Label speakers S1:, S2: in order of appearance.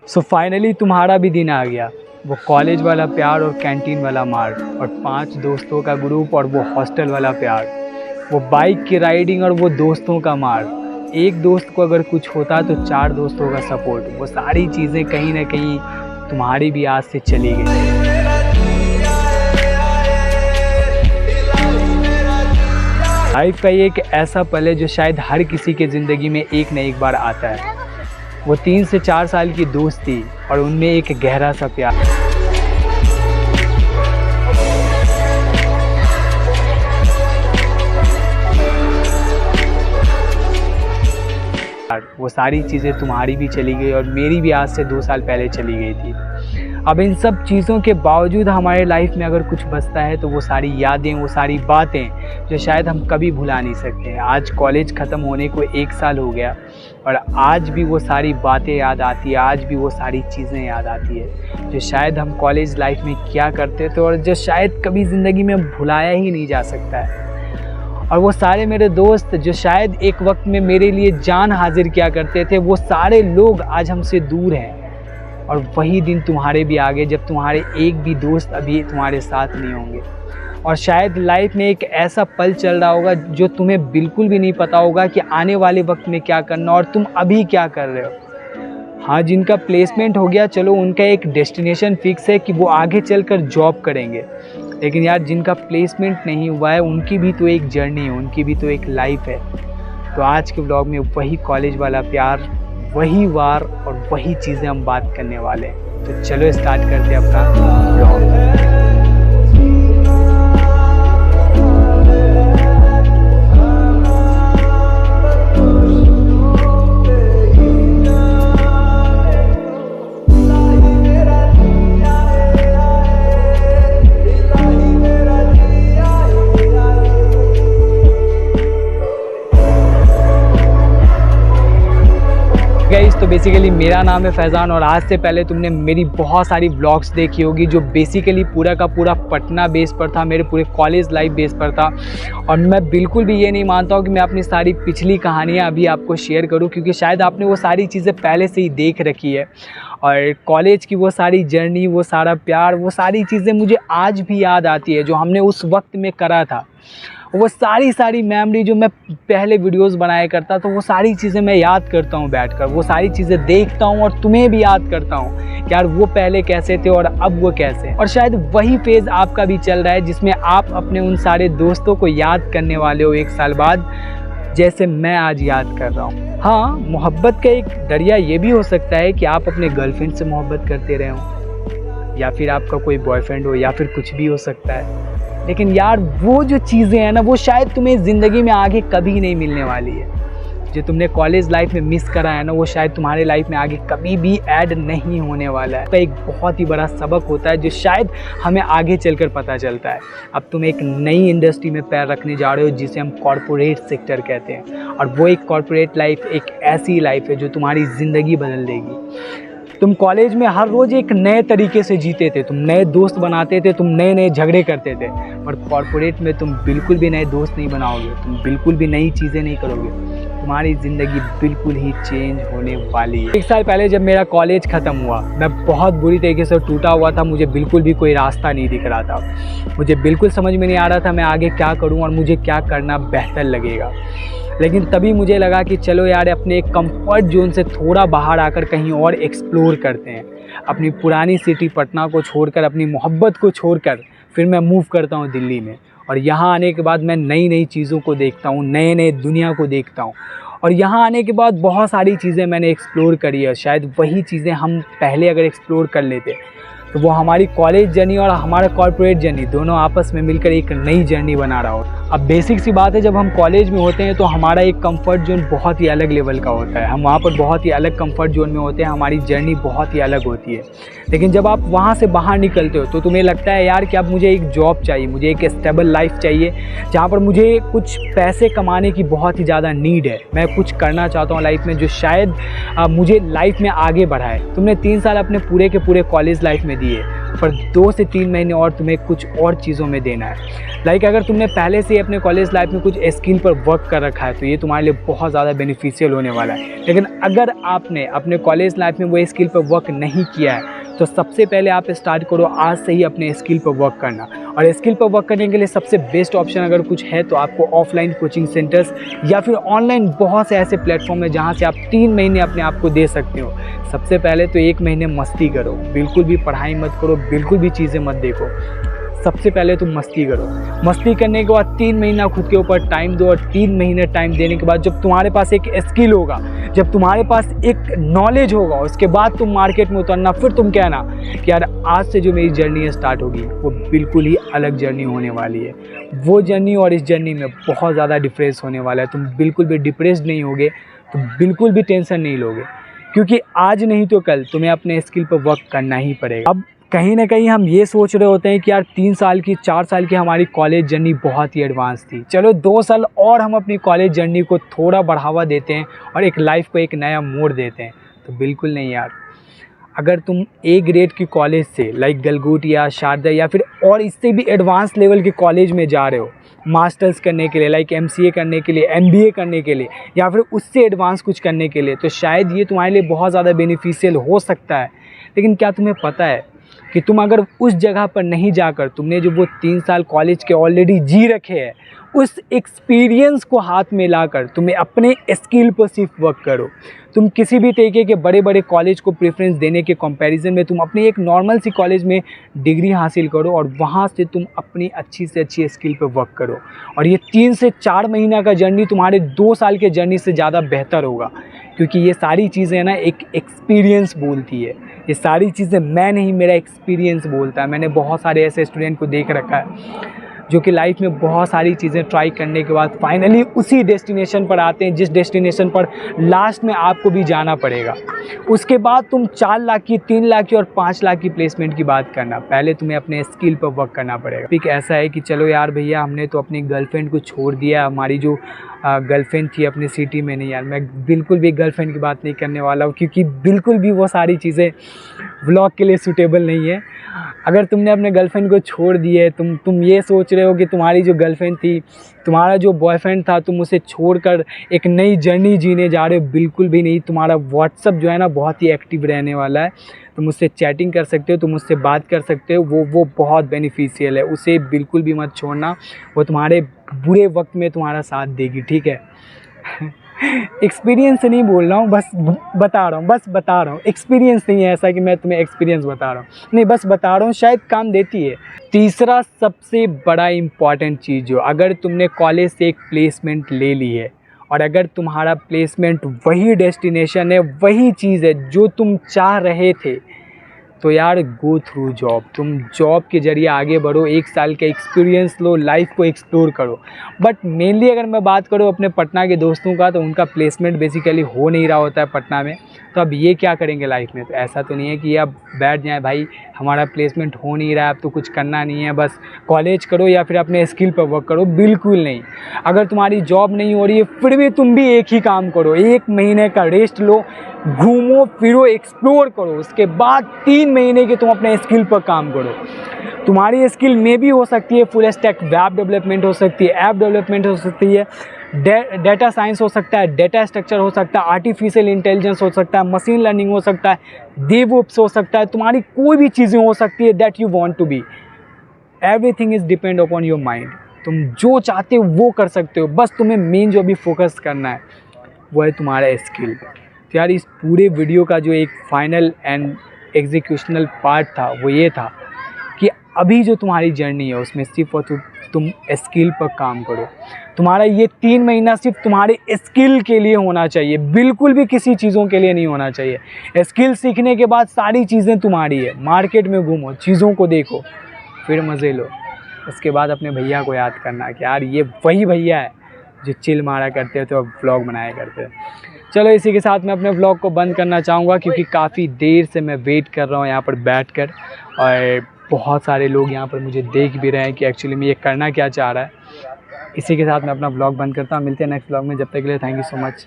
S1: So finally तुम्हारा भी दिन आ गया। वो कॉलेज वाला प्यार और कैंटीन वाला मार, और 5 दोस्तों का ग्रुप और वो हॉस्टल वाला प्यार, वो बाइक की राइडिंग और वो दोस्तों का मार, एक दोस्त को अगर कुछ होता तो 4 दोस्तों का सपोर्ट, वो सारी चीज़ें कहीं ना कहीं तुम्हारी भी आज से चली गई। लाइफ का ये एक ऐसा पल है जो शायद हर किसी के ज़िंदगी में एक न एक बार आता है। वो 3 से 4 साल की दोस्ती और उनमें एक गहरा सा प्यार। वो सारी चीज़ें तुम्हारी भी चली गई और मेरी भी आज से 2 साल पहले चली गई थी। अब इन सब चीज़ों के बावजूद हमारे लाइफ में अगर कुछ बचता है तो वो सारी यादें, वो सारी बातें जो शायद हम कभी भुला नहीं सकते हैं। आज कॉलेज ख़त्म होने को 1 साल हो गया और आज भी वो सारी बातें याद आती है, आज भी वो सारी चीज़ें याद आती है जो शायद हम कॉलेज लाइफ में क्या करते थे और जो शायद कभी ज़िंदगी में भुलाया ही नहीं जा सकता है। और वो सारे मेरे दोस्त जो शायद एक वक्त में मेरे लिए जान हाजिर किया करते थे, वो सारे लोग आज हमसे दूर हैं। और वही दिन तुम्हारे भी आगे जब तुम्हारे एक भी दोस्त अभी तुम्हारे साथ नहीं होंगे। और शायद लाइफ में एक ऐसा पल चल रहा होगा जो तुम्हें बिल्कुल भी नहीं पता होगा कि आने वाले वक्त में क्या करना और तुम अभी क्या कर रहे हो। हाँ, जिनका प्लेसमेंट हो गया, चलो उनका एक डेस्टिनेशन फिक्स है कि वो आगे चलकर जॉब करेंगे। लेकिन यार, जिनका प्लेसमेंट नहीं हुआ है उनकी भी तो एक जर्नी है, उनकी भी तो एक लाइफ है। तो आज के ब्लॉग में वही कॉलेज वाला प्यार, वही वार और वही चीज़ें हम बात करने वाले हैं। तो चलो स्टार्ट करते हैं अपना ब्लॉग। तो बेसिकली मेरा नाम है फैज़ान और आज से पहले तुमने मेरी बहुत सारी व्लॉग्स देखी होगी जो बेसिकली पूरा का पूरा पटना बेस पर था, मेरे पूरे कॉलेज लाइफ बेस पर था। और मैं बिल्कुल भी ये नहीं मानता हूँ कि मैं अपनी सारी पिछली कहानियाँ अभी आपको शेयर करूँ, क्योंकि शायद आपने वो सारी चीज़ें पहले से ही देख रखी है। और कॉलेज की वो सारी जर्नी, वो सारा प्यार, वो सारी चीज़ें मुझे आज भी याद आती है जो हमने उस वक्त में करा था। वो सारी मेमोरी जो मैं पहले वीडियोस बनाया करता, तो वो सारी चीज़ें मैं याद करता हूँ बैठकर, वो सारी चीज़ें देखता हूँ और तुम्हें भी याद करता हूँ यार वो पहले कैसे थे और अब वो कैसे। और शायद वही फेज़ आपका भी चल रहा है जिसमें आप अपने उन सारे दोस्तों को याद करने वाले हो 1 साल बाद, जैसे मैं आज याद कर रहा हूँ। हाँ, मोहब्बत का एक दरिया ये भी हो सकता है कि आप अपने गर्लफ्रेंड से मोहब्बत करते रहे हो, या फिर आपका कोई बॉयफ्रेंड हो, या फिर कुछ भी हो सकता है। लेकिन यार, वो जो चीज़ें हैं ना, वो शायद तुम्हें ज़िंदगी में आगे कभी नहीं मिलने वाली है। जो तुमने कॉलेज लाइफ में मिस करा है ना, वो शायद तुम्हारे लाइफ में आगे कभी भी ऐड नहीं होने वाला है। तो एक बहुत ही बड़ा सबक होता है जो शायद हमें आगे चलकर पता चलता है। अब तुम एक नई इंडस्ट्री में पैर रखने जा रहे हो जिसे हम कॉरपोरेट सेक्टर कहते हैं, और वो एक कॉरपोरेट लाइफ एक ऐसी लाइफ है जो तुम्हारी ज़िंदगी बदल देगी। तुम कॉलेज में हर रोज़ एक नए तरीके से जीते थे, तुम नए दोस्त बनाते थे, तुम नए झगड़े करते थे। पर कॉरपोरेट में तुम बिल्कुल भी नए दोस्त नहीं बनाओगे, तुम बिल्कुल भी नई चीज़ें नहीं करोगे, तुम्हारी ज़िंदगी बिल्कुल ही चेंज होने वाली है। 1 साल पहले जब मेरा कॉलेज ख़त्म हुआ, मैं बहुत बुरी तरीके से टूटा हुआ था। मुझे बिल्कुल भी कोई रास्ता नहीं दिख रहा था, मुझे बिल्कुल समझ में नहीं आ रहा था मैं आगे क्या करूँ और मुझे क्या करना बेहतर लगेगा। लेकिन तभी मुझे लगा कि चलो यार, अपने एक कंफर्ट जोन से थोड़ा बाहर आकर कहीं और एक्सप्लोर करते हैं। अपनी पुरानी सिटी पटना को छोड़कर, अपनी मोहब्बत को छोड़कर फिर मैं मूव करता हूँ दिल्ली में। और यहाँ आने के बाद मैं नई चीज़ों को देखता हूँ, नए दुनिया को देखता हूँ। और यहाँ आने के बाद बहुत सारी चीज़ें मैंने एक्सप्लोर करी है। शायद वही चीज़ें हम पहले अगर एक्सप्लोर कर लेते तो वो हमारी कॉलेज जर्नी और हमारा कॉर्पोरेट जर्नी दोनों आपस में मिलकर एक नई जर्नी बना रहा हो। अब बेसिक सी बात है, जब हम कॉलेज में होते हैं तो हमारा एक कंफर्ट जोन बहुत ही अलग लेवल का होता है। हम वहाँ पर बहुत ही अलग कंफर्ट जोन में होते हैं, हमारी जर्नी बहुत ही अलग होती है। लेकिन जब आप वहाँ से बाहर निकलते हो तो तुम्हें लगता है यार कि अब मुझे एक जॉब चाहिए, मुझे एक स्टेबल लाइफ चाहिए जहाँ पर मुझे कुछ पैसे कमाने की बहुत ही ज़्यादा नीड है। मैं कुछ करना चाहता हूँ लाइफ में जो शायद मुझे लाइफ में आगे बढ़ाए। तुमने 3 साल अपने पूरे के पूरे कॉलेज लाइफ में दिए, पर 2 से 3 महीने और तुम्हें कुछ और चीज़ों में देना है। लाइक अगर तुमने पहले से ही अपने कॉलेज लाइफ में कुछ स्किल पर वर्क कर रखा है तो ये तुम्हारे लिए बहुत ज़्यादा बेनिफिशियल होने वाला है। लेकिन अगर आपने अपने कॉलेज लाइफ में वो स्किल पर वर्क नहीं किया है तो सबसे पहले आप स्टार्ट करो आज से ही अपने स्किल पर वर्क करना। और स्किल पर वर्क करने के लिए सबसे बेस्ट ऑप्शन अगर कुछ है तो आपको ऑफलाइन कोचिंग सेंटर्स या फिर ऑनलाइन बहुत से ऐसे प्लेटफॉर्म है जहाँ से आप 3 महीने अपने आप को दे सकते हो। सबसे पहले तो 1 महीने मस्ती करो, बिल्कुल भी पढ़ाई मत करो, बिल्कुल भी चीज़ें मत देखो। सबसे पहले तुम मस्ती करो। मस्ती करने के बाद 3 महीना खुद के ऊपर टाइम दो और 3 महीने टाइम देने के बाद जब तुम्हारे पास एक स्किल होगा, जब तुम्हारे पास एक नॉलेज होगा, उसके बाद तुम मार्केट में उतरना। फिर तुम कहना कि यार आज से जो मेरी जर्नी स्टार्ट होगी वो बिल्कुल ही अलग जर्नी होने वाली है। वो जर्नी और इस जर्नी में बहुत ज़्यादा डिफरेंस होने वाला है। तुम बिल्कुल भी डिप्रेस्ड नहीं होगे, तुम बिल्कुल भी टेंशन नहीं लोगे, क्योंकि आज नहीं तो कल तुम्हें अपने स्किल पर वर्क करना ही पड़ेगा। अब कहीं ना कहीं हम ये सोच रहे होते हैं कि यार 3 साल की 4 साल की हमारी कॉलेज जर्नी बहुत ही एडवांस थी, चलो 2 साल और हम अपनी कॉलेज जर्नी को थोड़ा बढ़ावा देते हैं और एक लाइफ को एक नया मोड़ देते हैं। तो बिल्कुल नहीं यार। अगर तुम ए ग्रेड की कॉलेज से लाइक गलगोट या शारदा या फिर और इससे भी एडवांस लेवल के कॉलेज में जा रहे हो मास्टर्स करने के लिए, लाइक MCA करने के लिए, MBA करने के लिए या फिर उससे एडवांस कुछ करने के लिए, तो शायद ये तुम्हारे लिए बहुत ज़्यादा बेनिफिशियल हो सकता है। लेकिन क्या तुम्हें पता है कि तुम अगर उस जगह पर नहीं जाकर तुमने जो वो 3 साल कॉलेज के ऑलरेडी जी रखे हैं उस एक्सपीरियंस को हाथ में लाकर तुम्हें अपने स्किल पर सिर्फ वर्क करो। तुम किसी भी तरीके के बड़े बड़े कॉलेज को प्रेफरेंस देने के कंपैरिजन में तुम अपनी एक नॉर्मल सी कॉलेज में डिग्री हासिल करो और वहाँ से तुम अपनी अच्छी से अच्छी स्किल पर वर्क करो। और ये 3 से 4 महीना का जर्नी तुम्हारे 2 साल के जर्नी से ज़्यादा बेहतर होगा, क्योंकि ये सारी चीज़ें ना एक एक्सपीरियंस बोलती है। ये सारी चीज़ें मैं नहीं, मेरा एक्सपीरियंस बोलता है। मैंने बहुत सारे ऐसे स्टूडेंट को देख रखा है जो कि लाइफ में बहुत सारी चीज़ें ट्राई करने के बाद फाइनली उसी डेस्टिनेशन पर आते हैं जिस डेस्टिनेशन पर लास्ट में आपको भी जाना पड़ेगा। उसके बाद तुम 4 लाख की, 3 लाख की और 5 लाख की प्लेसमेंट की बात करना, पहले तुम्हें अपने स्किल पर वर्क करना पड़ेगा। एक ऐसा है कि चलो यार भैया हमने तो अपनी गर्लफ्रेंड को छोड़ दिया, हमारी जो गर्लफ्रेंड थी अपनी सिटी में नहीं। यार मैं बिल्कुल भी गर्लफ्रेंड की बात नहीं करने वाला हूँ, क्योंकि बिल्कुल भी वो सारी चीज़ें व्लॉग के लिए सूटेबल नहीं है। अगर तुमने अपने गर्लफ्रेंड को छोड़ दिए, तुम ये सोच रहे हो कि तुम्हारी जो गर्लफ्रेंड थी, तुम्हारा जो बॉयफ्रेंड था, तुम उसे छोड़कर एक नई जर्नी जीने जा रहे हो, बिल्कुल भी नहीं। तुम्हारा व्हाट्सअप जो है ना बहुत ही एक्टिव रहने वाला है। तुम उससे चैटिंग कर सकते हो, तुम उससे बात कर सकते हो, वो बहुत बेनिफिशियल है। उसे बिल्कुल भी मत छोड़ना, वो तुम्हारे बुरे वक्त में तुम्हारा साथ देगी, ठीक है। एक्सपीरियंस से नहीं बोल रहा हूँ, बस बता रहा हूँ। एक्सपीरियंस नहीं है ऐसा कि मैं तुम्हें एक्सपीरियंस बता रहा हूँ, नहीं बस बता रहा हूँ, शायद काम देती है। तीसरा सबसे बड़ा इम्पॉर्टेंट चीज़, जो अगर तुमने कॉलेज से एक प्लेसमेंट ले ली है और अगर तुम्हारा प्लेसमेंट वही डेस्टिनेशन है, वही चीज़ है जो तुम चाह रहे थे, तो यार गो थ्रू जॉब। तुम जॉब के ज़रिए आगे बढ़ो, 1 साल का एक्सपीरियंस लो, लाइफ को एक्सप्लोर करो। बट मेनली अगर मैं बात करूँ अपने पटना के दोस्तों का, तो उनका प्लेसमेंट बेसिकली हो नहीं रहा होता है पटना में। तो अब ये क्या करेंगे लाइफ में? तो ऐसा तो नहीं है कि अब बैठ जाएं भाई हमारा प्लेसमेंट हो नहीं रहा है, अब तो कुछ करना नहीं है, बस कॉलेज करो या फिर अपने स्किल पर वर्क करो। बिल्कुल नहीं। अगर तुम्हारी जॉब नहीं हो रही है फिर भी तुम भी एक ही काम करो, 1 महीने का रेस्ट लो, घूमो फिरो, एक्सप्लोर करो। उसके बाद 3 महीने के तुम अपने स्किल पर काम करो। तुम्हारी स्किल में भी हो सकती है फुल स्टैक वेब डेवलपमेंट हो सकती है, ऐप डेवलपमेंट हो सकती है, डेटा साइंस हो सकता है, डेटा स्ट्रक्चर हो सकता है, आर्टिफिशियल इंटेलिजेंस हो सकता है, मशीन लर्निंग हो सकता है, डेवऑप्स हो सकता है। तुम्हारी कोई भी चीज़ें हो सकती है that you want to be. Everything is depend upon your mind. तुम जो चाहते हो वो कर सकते हो, बस तुम्हें मेन जो भी फोकस करना है वो है तुम्हारा स्किल। तो यार इस पूरे वीडियो का जो एक फाइनल एंड एग्जीक्यूशनल पार्ट था वो ये था कि अभी जो तुम्हारी जर्नी है उसमें सिर्फ और तुम स्किल पर काम करो। तुम्हारा ये 3 महीना सिर्फ तुम्हारे स्किल के लिए होना चाहिए, बिल्कुल भी किसी चीज़ों के लिए नहीं होना चाहिए। स्किल सीखने के बाद सारी चीज़ें तुम्हारी है। मार्केट में घूमो, चीज़ों को देखो, फिर मज़े लो। उसके बाद अपने भैया को याद करना कि यार ये वही भैया है जो चिल मारा करते थे और व्लॉग बनाया करते थे। चलो इसी के साथ मैं अपने व्लॉग को बंद करना चाहूँगा, क्योंकि काफ़ी देर से मैं वेट कर रहा हूँ यहाँ पर बैठकर और बहुत सारे लोग यहाँ पर मुझे देख भी रहे हैं कि एक्चुअली मैं ये करना क्या चाह रहा है। इसी के साथ मैं अपना व्लॉग बंद करता हूँ। मिलते हैं नेक्स्ट व्लॉग में, जब तक के लिए थैंक यू सो मच।